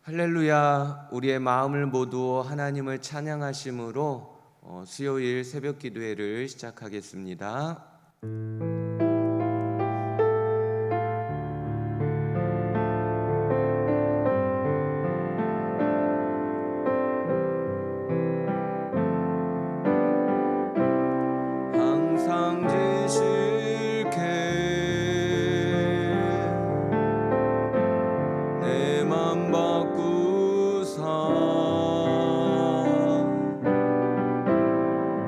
할렐루야. 우리의 마음을 모두 하나님을 찬양하심으로 수요일 새벽 기도회를 시작하겠습니다. 항상 진실케 내 맘 바꾸사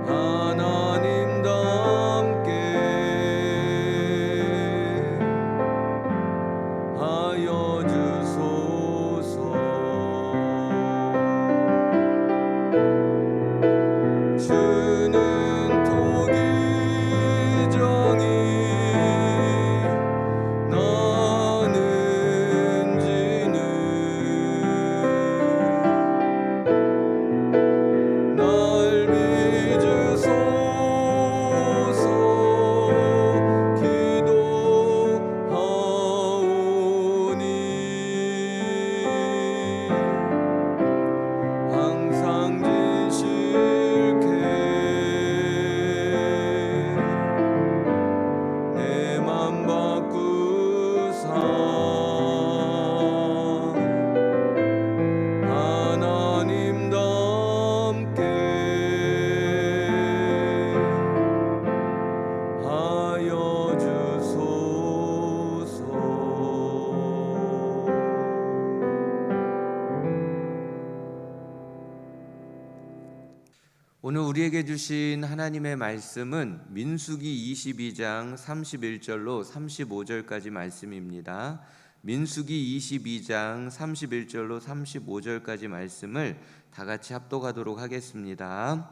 하나님답게 하여 주소서. 주는 토기정이 나는 지는 날 빚으소서. 기도하오니 항상 진실케 내 맘 바꾸사 하나님답게 하여 주소서. 오늘 우리에게 주신 하나님의 말씀은 민수기 22장 31절로 35절까지 말씀입니다. 민수기 22장 31절로 35절까지 말씀을 다 같이 합독하도록 하겠습니다.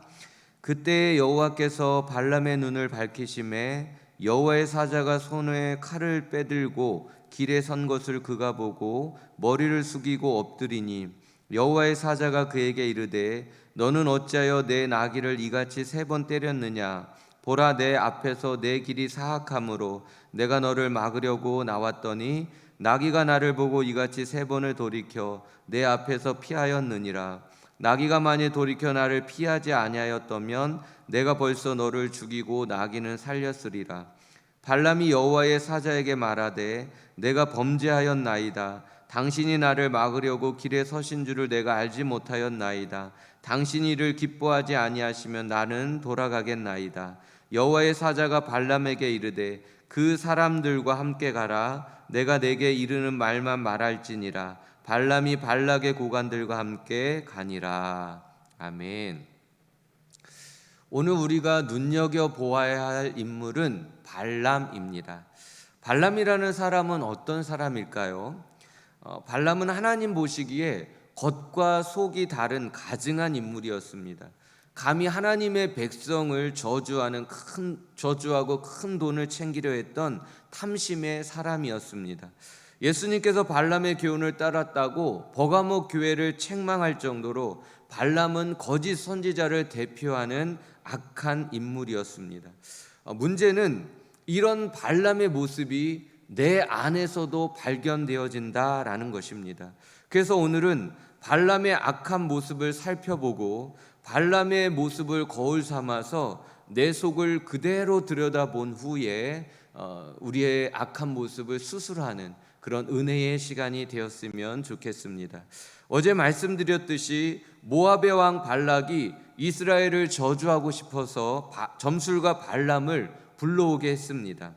그때 여호와께서 발람의 눈을 밝히심에 여호와의 사자가 손에 칼을 빼들고 길에 선 것을 그가 보고 머리를 숙이고 엎드리니 여호와의 사자가 그에게 이르되 너는 어찌하여 내 나귀를 이같이 3번 때렸느냐? 보라, 내 앞에서 내 길이 사악함으로 내가 너를 막으려고 나왔더니 나귀가 나를 보고 이같이 3번을 돌이켜 내 앞에서 피하였느니라. 나귀가 만일 돌이켜 나를 피하지 아니하였다면 내가 벌써 너를 죽이고 나귀는 살렸으리라. 발람이 여호와의 사자에게 말하되 내가 범죄하였나이다. 당신이 나를 막으려고 길에 서신 줄을 내가 알지 못하였나이다. 당신이 이를 기뻐하지 아니하시면 나는 돌아가겠나이다. 여호와의 사자가 발람에게 이르되 그 사람들과 함께 가라. 내가 내게 이르는 말만 말할지니라. 발람이 발락의 고관들과 함께 가니라. 아멘. 오늘 우리가 눈여겨보아야 할 인물은 발람입니다. 발람이라는 사람은 어떤 사람일까요? 발람은 하나님 보시기에 겉과 속이 다른 가증한 인물이었습니다. 감히 하나님의 백성을 저주하고 큰 돈을 챙기려 했던 탐심의 사람이었습니다. 예수님께서 발람의 교훈을 따랐다고 버가모 교회를 책망할 정도로 발람은 거짓 선지자를 대표하는 악한 인물이었습니다. 문제는 이런 발람의 모습이 내 안에서도 발견되어진다라는 것입니다. 그래서 오늘은 발람의 악한 모습을 살펴보고 발람의 모습을 거울 삼아서 내 속을 그대로 들여다본 후에 우리의 악한 모습을 수술하는 그런 은혜의 시간이 되었으면 좋겠습니다. 어제 말씀드렸듯이 모압의 왕 발락이 이스라엘을 저주하고 싶어서 점술가 발람을 불러오게 했습니다.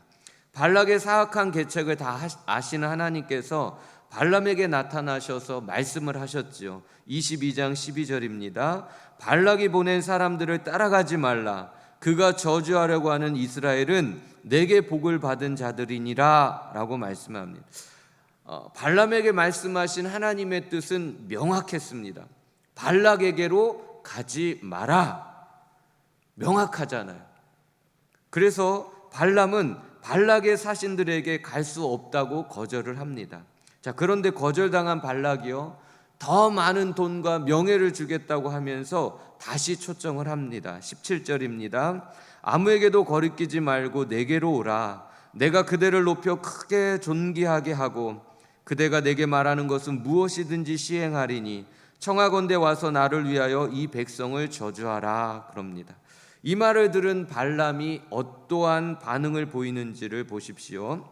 발락의 사악한 계책을 다 아시는 하나님께서 발람에게 나타나셔서 말씀을 하셨지요. 22장 12절입니다. 발락이 보낸 사람들을 따라가지 말라. 그가 저주하려고 하는 이스라엘은 내게 복을 받은 자들이니라 라고 말씀합니다. 발람에게 말씀하신 하나님의 뜻은 명확했습니다. 발락에게로 가지 마라. 명확하잖아요. 그래서 발람은 발락의 사신들에게 갈 수 없다고 거절을 합니다. 자, 그런데 거절당한 발락이요, 더 많은 돈과 명예를 주겠다고 하면서 다시 초청을 합니다. 17절입니다. 아무에게도 거리끼지 말고 내게로 오라. 내가 그대를 높여 크게 존귀하게 하고 그대가 내게 말하는 것은 무엇이든지 시행하리니 청하건대 와서 나를 위하여 이 백성을 저주하라 그럽니다. 이 말을 들은 발람이 어떠한 반응을 보이는지를 보십시오.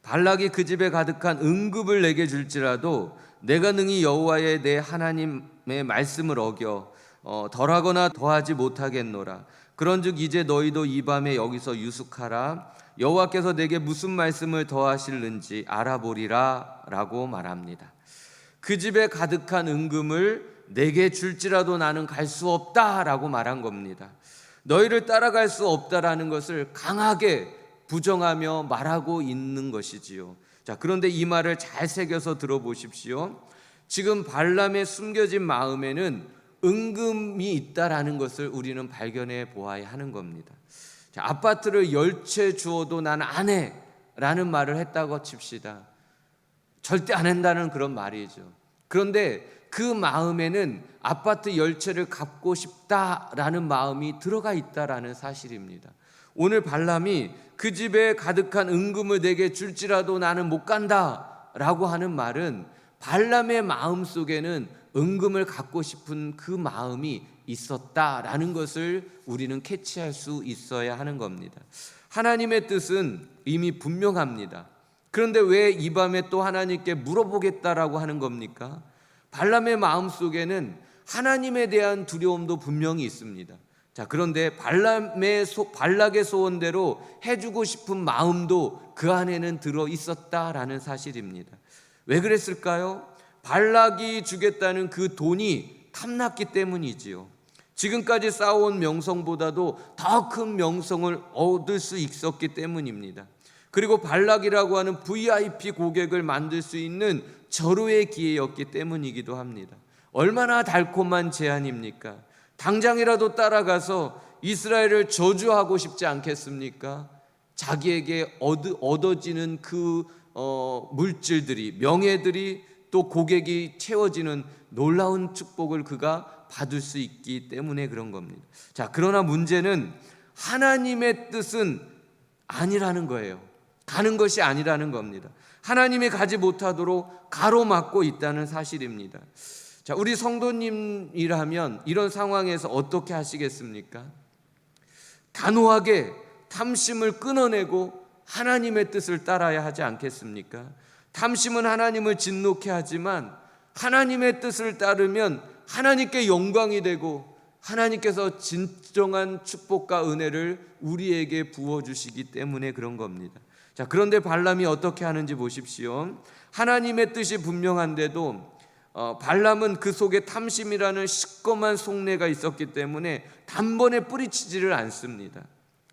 발락이 그 집에 가득한 응급을 내게 줄지라도 내가 능히 여호와의 내 하나님의 말씀을 어겨 덜하거나 더하지 못하겠노라. 그런즉 이제 너희도 이 밤에 여기서 유숙하라. 여호와께서 내게 무슨 말씀을 더하실는지 알아보리라 라고 말합니다. 그 집에 가득한 은금을 내게 줄지라도 나는 갈 수 없다라고 말한 겁니다. 너희를 따라갈 수 없다라는 것을 강하게 부정하며 말하고 있는 것이지요. 자, 그런데 이 말을 잘 새겨서 들어보십시오. 지금 발람의 숨겨진 마음에는 은금이 있다라는 것을 우리는 발견해 보아야 하는 겁니다. 자, 아파트를 10채 주어도 난 안 해 라는 말을 했다고 칩시다. 절대 안 한다는 그런 말이죠. 그런데 그 마음에는 아파트 10채를 갚고 싶다라는 마음이 들어가 있다라는 사실입니다. 오늘 발람이 그 집에 가득한 은금을 내게 줄지라도 나는 못 간다라고 하는 말은 발람의 마음 속에는 은금을 갖고 싶은 그 마음이 있었다라는 것을 우리는 캐치할 수 있어야 하는 겁니다. 하나님의 뜻은 이미 분명합니다. 그런데 왜 이 밤에 또 하나님께 물어보겠다라고 하는 겁니까? 발람의 마음 속에는 하나님에 대한 두려움도 분명히 있습니다. 자, 그런데 발락의 소원대로 해주고 싶은 마음도 그 안에는 들어 있었다라는 사실입니다. 왜 그랬을까요? 발락이 주겠다는 그 돈이 탐났기 때문이지요. 지금까지 쌓아온 명성보다도 더 큰 명성을 얻을 수 있었기 때문입니다. 그리고 발락이라고 하는 VIP 고객을 만들 수 있는 절호의 기회였기 때문이기도 합니다. 얼마나 달콤한 제안입니까? 당장이라도 따라가서 이스라엘을 저주하고 싶지 않겠습니까? 자기에게 얻어지는 그 물질들이, 명예들이, 또 고객이 채워지는 놀라운 축복을 그가 받을 수 있기 때문에 그런 겁니다. 자, 그러나 문제는 하나님의 뜻은 아니라는 거예요. 가는 것이 아니라는 겁니다. 하나님이 가지 못하도록 가로막고 있다는 사실입니다. 자, 우리 성도님이라면 이런 상황에서 어떻게 하시겠습니까? 단호하게 탐심을 끊어내고 하나님의 뜻을 따라야 하지 않겠습니까? 탐심은 하나님을 진노케 하지만 하나님의 뜻을 따르면 하나님께 영광이 되고 하나님께서 진정한 축복과 은혜를 우리에게 부어주시기 때문에 그런 겁니다. 자, 그런데 발람이 어떻게 하는지 보십시오. 하나님의 뜻이 분명한데도 발람은 그 속에 탐심이라는 시꺼먼 속내가 있었기 때문에 단번에 뿌리치지를 않습니다.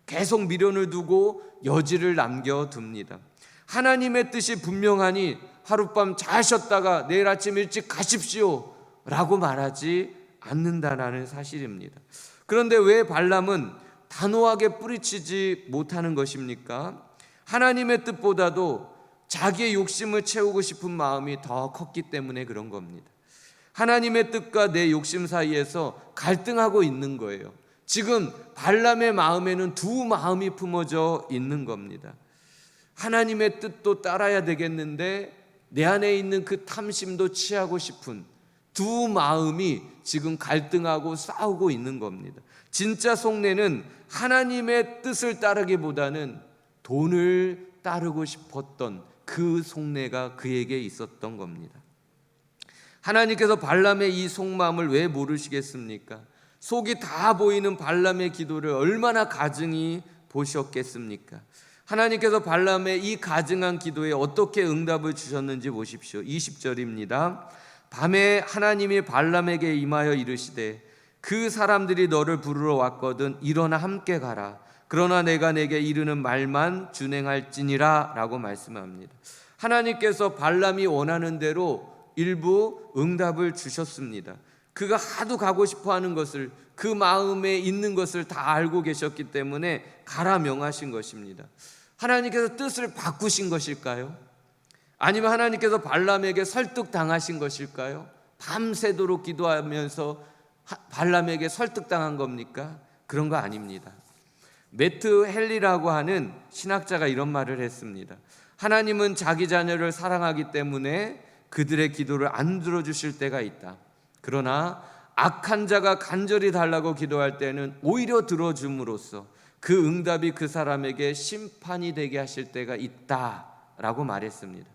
계속 미련을 두고 여지를 남겨둡니다. 하나님의 뜻이 분명하니 하룻밤 잘 쉬었다가 내일 아침 일찍 가십시오 라고 말하지 않는다는 사실입니다. 그런데 왜 발람은 단호하게 뿌리치지 못하는 것입니까? 하나님의 뜻보다도 자기의 욕심을 채우고 싶은 마음이 더 컸기 때문에 그런 겁니다. 하나님의 뜻과 내 욕심 사이에서 갈등하고 있는 거예요. 지금 발람의 마음에는 두 마음이 품어져 있는 겁니다. 하나님의 뜻도 따라야 되겠는데 내 안에 있는 그 탐심도 취하고 싶은 두 마음이 지금 갈등하고 싸우고 있는 겁니다. 진짜 속내는 하나님의 뜻을 따르기보다는 돈을 따르고 싶었던 그 속내가 그에게 있었던 겁니다. 하나님께서 발람의 이 속마음을 왜 모르시겠습니까? 속이 다 보이는 발람의 기도를 얼마나 가증히 보셨겠습니까? 하나님께서 발람의 이 가증한 기도에 어떻게 응답을 주셨는지 보십시오. 20절입니다. 밤에 하나님이 발람에게 임하여 이르시되 그 사람들이 너를 부르러 왔거든 일어나 함께 가라. 그러나 내가 내게 이르는 말만 준행할지니라 라고 말씀합니다. 하나님께서 발람이 원하는 대로 일부 응답을 주셨습니다. 그가 하도 가고 싶어하는 것을, 그 마음에 있는 것을 다 알고 계셨기 때문에 가라 명하신 것입니다. 하나님께서 뜻을 바꾸신 것일까요? 아니면 하나님께서 발람에게 설득당하신 것일까요? 밤새도록 기도하면서 발람에게 설득당한 겁니까? 그런 거 아닙니다. 매트 헨리라고 하는 신학자가 이런 말을 했습니다. 하나님은 자기 자녀를 사랑하기 때문에 그들의 기도를 안 들어주실 때가 있다. 그러나 악한 자가 간절히 달라고 기도할 때는 오히려 들어줌으로써 그 응답이 그 사람에게 심판이 되게 하실 때가 있다라고 말했습니다.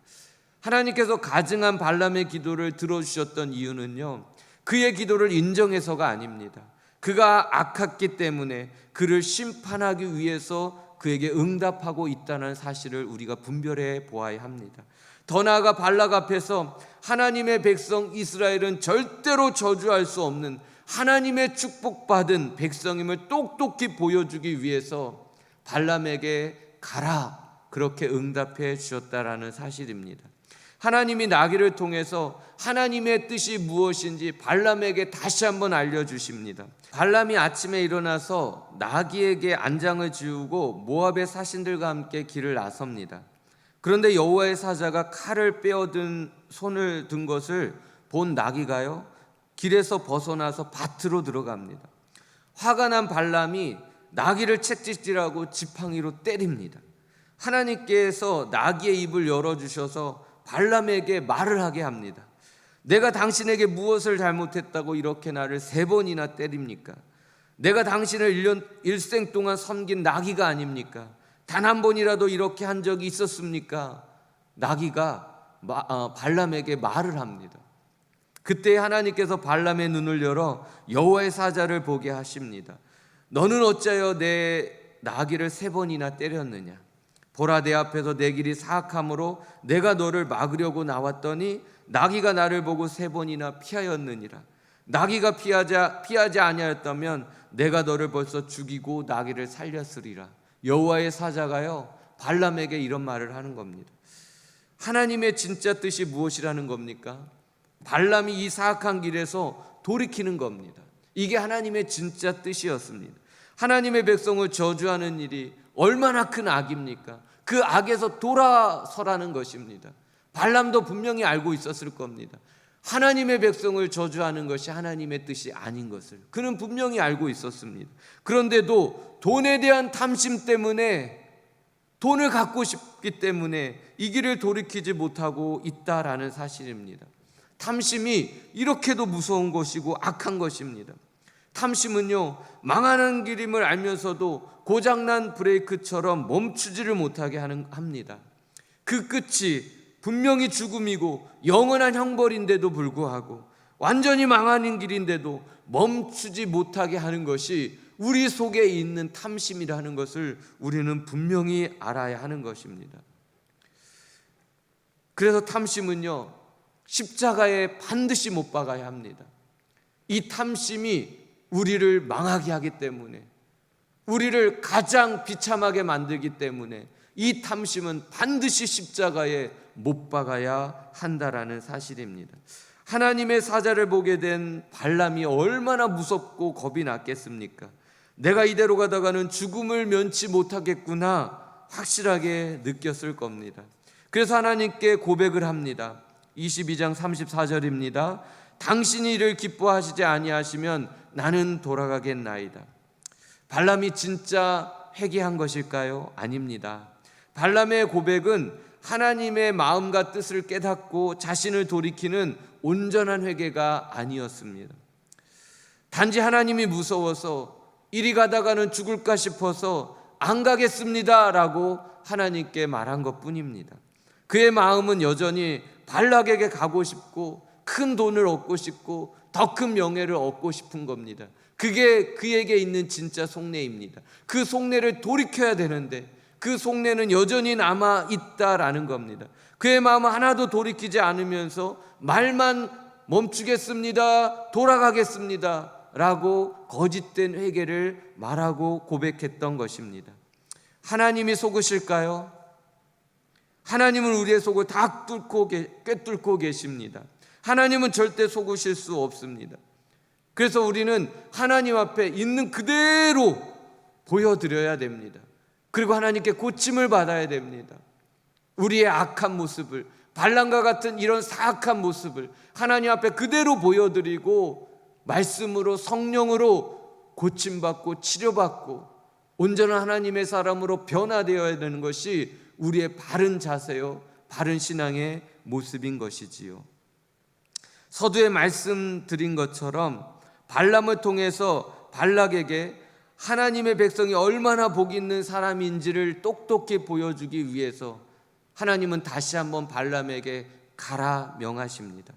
하나님께서 가증한 발람의 기도를 들어주셨던 이유는요, 그의 기도를 인정해서가 아닙니다. 그가 악했기 때문에 그를 심판하기 위해서 그에게 응답하고 있다는 사실을 우리가 분별해 보아야 합니다. 더 나아가 발락 앞에서 하나님의 백성 이스라엘은 절대로 저주할 수 없는 하나님의 축복받은 백성임을 똑똑히 보여주기 위해서 발람에게 가라, 그렇게 응답해 주셨다라는 사실입니다. 하나님이 나귀를 통해서 하나님의 뜻이 무엇인지 발람에게 다시 한번 알려주십니다. 발람이 아침에 일어나서 나귀에게 안장을 지우고 모압의 사신들과 함께 길을 나섭니다. 그런데 여호와의 사자가 칼을 빼어든 손을 든 것을 본 나귀가요, 길에서 벗어나서 밭으로 들어갑니다. 화가 난 발람이 나귀를 채찍질하고 지팡이로 때립니다. 하나님께서 나귀의 입을 열어주셔서 발람에게 말을 하게 합니다. 내가 당신에게 무엇을 잘못했다고 이렇게 나를 3번이나 때립니까? 내가 당신을 일생 동안 섬긴 나귀가 아닙니까? 단 한 번이라도 이렇게 한 적이 있었습니까? 나귀가 발람에게 말을 합니다. 그때 하나님께서 발람의 눈을 열어 여호와의 사자를 보게 하십니다. 너는 어찌하여 내 나귀를 3번이나 때렸느냐? 보라, 내 앞에서 내 길이 사악함으로 내가 너를 막으려고 나왔더니 나귀가 나를 보고 3번이나 피하였느니라. 나귀가 피하지 아니하였다면 내가 너를 벌써 죽이고 나귀를 살렸으리라. 여호와의 사자가요, 발람에게 이런 말을 하는 겁니다. 하나님의 진짜 뜻이 무엇이라는 겁니까? 발람이 이 사악한 길에서 돌이키는 겁니다. 이게 하나님의 진짜 뜻이었습니다. 하나님의 백성을 저주하는 일이 얼마나 큰 악입니까? 그 악에서 돌아서라는 것입니다. 발람도 분명히 알고 있었을 겁니다. 하나님의 백성을 저주하는 것이 하나님의 뜻이 아닌 것을 그는 분명히 알고 있었습니다. 그런데도 돈에 대한 탐심 때문에, 돈을 갖고 싶기 때문에 이 길을 돌이키지 못하고 있다라는 사실입니다. 탐심이 이렇게도 무서운 것이고 악한 것입니다. 탐심은요, 망하는 길임을 알면서도 고장난 브레이크처럼 멈추지를 못하게 합니다. 그 끝이 분명히 죽음이고 영원한 형벌인데도 불구하고, 완전히 망하는 길인데도 멈추지 못하게 하는 것이 우리 속에 있는 탐심이라는 것을 우리는 분명히 알아야 하는 것입니다. 그래서 탐심은요, 십자가에 반드시 못 박아야 합니다. 이 탐심이 우리를 망하게 하기 때문에, 우리를 가장 비참하게 만들기 때문에 이 탐심은 반드시 십자가에 못 박아야 한다라는 사실입니다. 하나님의 사자를 보게 된 발람이 얼마나 무섭고 겁이 났겠습니까? 내가 이대로 가다가는 죽음을 면치 못하겠구나 확실하게 느꼈을 겁니다. 그래서 하나님께 고백을 합니다. 22장 34절입니다. 당신이 이를 기뻐하시지 아니하시면 나는 돌아가겠나이다. 발람이 진짜 회개한 것일까요? 아닙니다. 발람의 고백은 하나님의 마음과 뜻을 깨닫고 자신을 돌이키는 온전한 회개가 아니었습니다. 단지 하나님이 무서워서 이리 가다가는 죽을까 싶어서 안 가겠습니다 라고 하나님께 말한 것뿐입니다. 그의 마음은 여전히 발락에게 가고 싶고 큰 돈을 얻고 싶고 더 큰 명예를 얻고 싶은 겁니다. 그게 그에게 있는 진짜 속내입니다. 그 속내를 돌이켜야 되는데 그 속내는 여전히 남아 있다라는 겁니다. 그의 마음은 하나도 돌이키지 않으면서 말만 멈추겠습니다, 돌아가겠습니다 라고 거짓된 회개를 말하고 고백했던 것입니다. 하나님이 속으실까요? 하나님은 우리의 속을 다 꿰뚫고 계십니다. 하나님은 절대 속으실 수 없습니다. 그래서 우리는 하나님 앞에 있는 그대로 보여드려야 됩니다. 그리고 하나님께 고침을 받아야 됩니다. 우리의 악한 모습을, 발람과 같은 이런 사악한 모습을 하나님 앞에 그대로 보여드리고 말씀으로, 성령으로 고침받고 치료받고 온전한 하나님의 사람으로 변화되어야 되는 것이 우리의 바른 자세요, 바른 신앙의 모습인 것이지요. 서두에 말씀드린 것처럼 발람을 통해서 발락에게 하나님의 백성이 얼마나 복 있는 사람인지를 똑똑히 보여주기 위해서 하나님은 다시 한번 발람에게 가라 명하십니다.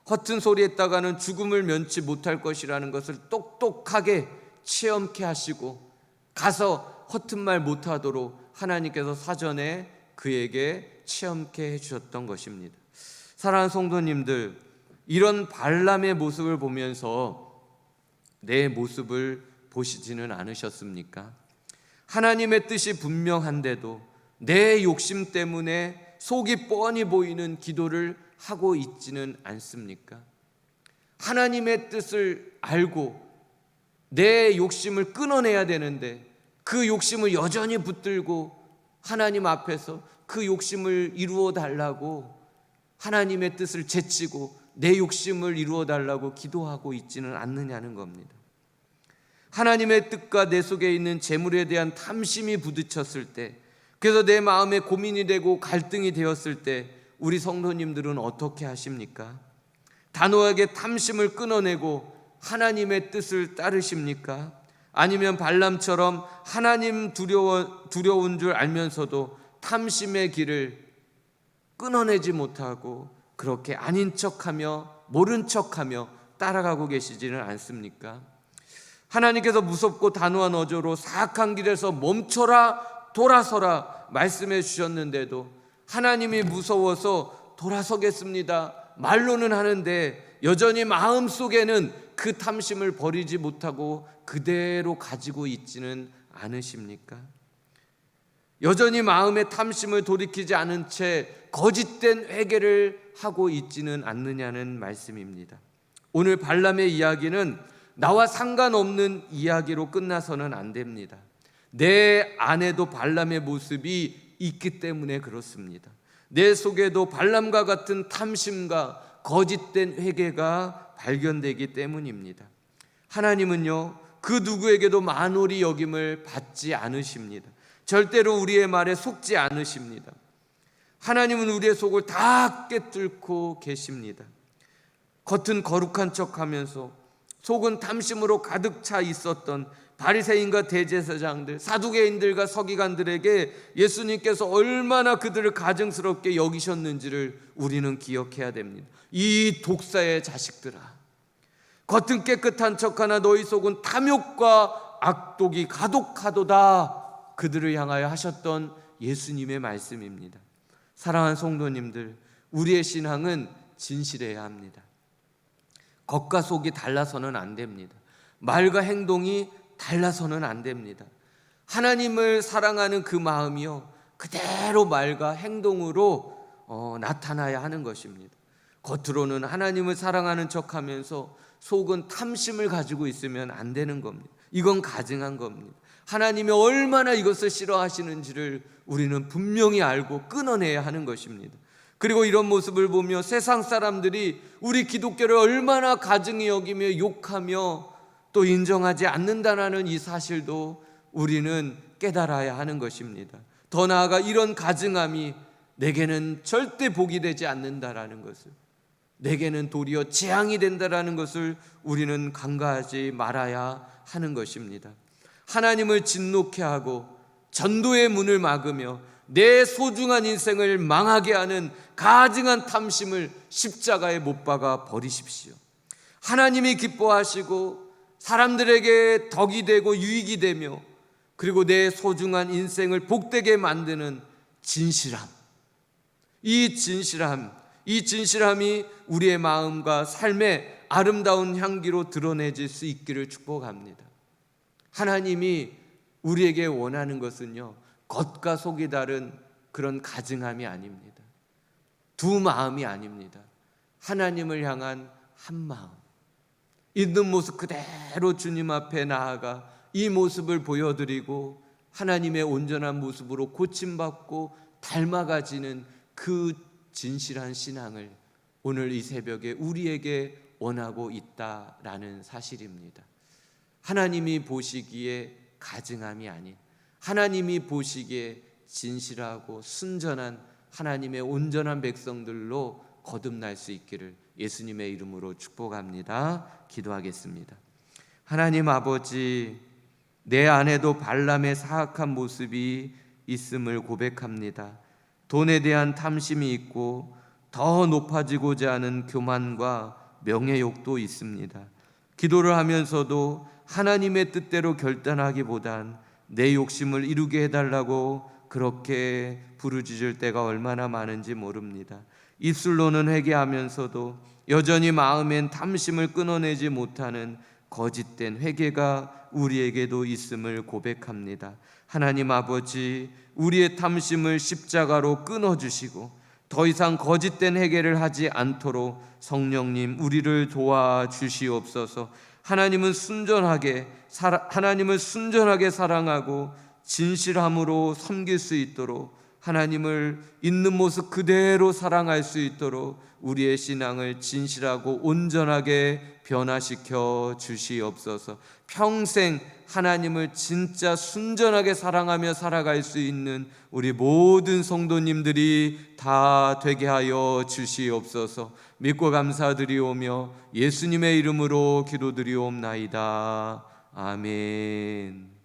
허튼 소리 했다가는 죽음을 면치 못할 것이라는 것을 똑똑하게 체험케 하시고 가서 허튼 말 못하도록 하나님께서 사전에 그에게 체험케 해주셨던 것입니다. 사랑하는 성도님들, 이런 발람의 모습을 보면서 내 모습을 보시지는 않으셨습니까? 하나님의 뜻이 분명한데도 내 욕심 때문에 속이 뻔히 보이는 기도를 하고 있지는 않습니까? 하나님의 뜻을 알고 내 욕심을 끊어내야 되는데 그 욕심을 여전히 붙들고 하나님 앞에서 그 욕심을 이루어 달라고, 하나님의 뜻을 제치고 내 욕심을 이루어 달라고 기도하고 있지는 않느냐는 겁니다. 하나님의 뜻과 내 속에 있는 재물에 대한 탐심이 부딪혔을 때, 그래서 내 마음에 고민이 되고 갈등이 되었을 때 우리 성도님들은 어떻게 하십니까? 단호하게 탐심을 끊어내고 하나님의 뜻을 따르십니까? 아니면 발람처럼 하나님 두려운 줄 알면서도 탐심의 길을 끊어내지 못하고 그렇게 아닌 척하며 모른 척하며 따라가고 계시지는 않습니까? 하나님께서 무섭고 단호한 어조로 사악한 길에서 멈춰라, 돌아서라 말씀해 주셨는데도 하나님이 무서워서 돌아서겠습니다 말로는 하는데 여전히 마음속에는 그 탐심을 버리지 못하고 그대로 가지고 있지는 않으십니까? 여전히 마음의 탐심을 돌이키지 않은 채 거짓된 회개를 하고 있지는 않느냐는 말씀입니다. 오늘 발람의 이야기는 나와 상관없는 이야기로 끝나서는 안 됩니다. 내 안에도 발람의 모습이 있기 때문에 그렇습니다. 내 속에도 발람과 같은 탐심과 거짓된 회개가 발견되기 때문입니다. 하나님은요, 그 누구에게도 만홀히 여김을 받지 않으십니다. 절대로 우리의 말에 속지 않으십니다. 하나님은 우리의 속을 다 꿰뚫고 계십니다. 겉은 거룩한 척하면서 속은 탐심으로 가득 차 있었던 바리새인과 대제사장들, 사두개인들과 서기관들에게 예수님께서 얼마나 그들을 가증스럽게 여기셨는지를 우리는 기억해야 됩니다. 이 독사의 자식들아, 겉은 깨끗한 척하나 너희 속은 탐욕과 악독이 가독하도다, 그들을 향하여 하셨던 예수님의 말씀입니다. 사랑하는 성도님들, 우리의 신앙은 진실해야 합니다. 겉과 속이 달라서는 안 됩니다. 말과 행동이 달라서는 안 됩니다. 하나님을 사랑하는 그 마음이요, 그대로 말과 행동으로 나타나야 하는 것입니다. 겉으로는 하나님을 사랑하는 척하면서 속은 탐심을 가지고 있으면 안 되는 겁니다. 이건 가증한 겁니다. 하나님이 얼마나 이것을 싫어하시는지를 우리는 분명히 알고 끊어내야 하는 것입니다. 그리고 이런 모습을 보며 세상 사람들이 우리 기독교를 얼마나 가증히 여기며 욕하며 또 인정하지 않는다는 이 사실도 우리는 깨달아야 하는 것입니다. 더 나아가 이런 가증함이 내게는 절대 복이 되지 않는다라는 것을, 내게는 도리어 재앙이 된다라는 것을 우리는 간과하지 말아야 하는 것입니다. 하나님을 진노케 하고 전도의 문을 막으며 내 소중한 인생을 망하게 하는 가증한 탐심을 십자가에 못 박아 버리십시오. 하나님이 기뻐하시고 사람들에게 덕이 되고 유익이 되며 그리고 내 소중한 인생을 복되게 만드는 진실함, 이 진실함이 우리의 마음과 삶의 아름다운 향기로 드러내질 수 있기를 축복합니다. 하나님이 우리에게 원하는 것은요, 겉과 속이 다른 그런 가증함이 아닙니다. 두 마음이 아닙니다. 하나님을 향한 한 마음, 있는 모습 그대로 주님 앞에 나아가 이 모습을 보여드리고 하나님의 온전한 모습으로 고침받고 닮아가지는 그 진실한 신앙을 오늘 이 새벽에 우리에게 원하고 있다라는 사실입니다. 하나님이 보시기에 가증함이 아닌 하나님이 보시기에 진실하고 순전한 하나님의 온전한 백성들로 거듭날 수 있기를 예수님의 이름으로 축복합니다. 기도하겠습니다. 하나님 아버지, 내 안에도 발람의 사악한 모습이 있음을 고백합니다. 돈에 대한 탐심이 있고 더 높아지고자 하는 교만과 명예욕도 있습니다. 기도를 하면서도 하나님의 뜻대로 결단하기보단 내 욕심을 이루게 해달라고 그렇게 부르짖을 때가 얼마나 많은지 모릅니다. 입술로는 회개하면서도 여전히 마음엔 탐심을 끊어내지 못하는 거짓된 회개가 우리에게도 있음을 고백합니다. 하나님 아버지, 우리의 탐심을 십자가로 끊어주시고 더 이상 거짓된 회개를 하지 않도록 성령님 우리를 도와주시옵소서. 하나님을 순전하게 사랑하고 진실함으로 섬길 수 있도록, 하나님을 있는 모습 그대로 사랑할 수 있도록 우리의 신앙을 진실하고 온전하게 변화시켜 주시옵소서. 평생 하나님을 진짜 순전하게 사랑하며 살아갈 수 있는 우리 모든 성도님들이 다 되게 하여 주시옵소서. 믿고 감사드리오며 예수님의 이름으로 기도드리옵나이다. 아멘.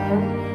주옵소서.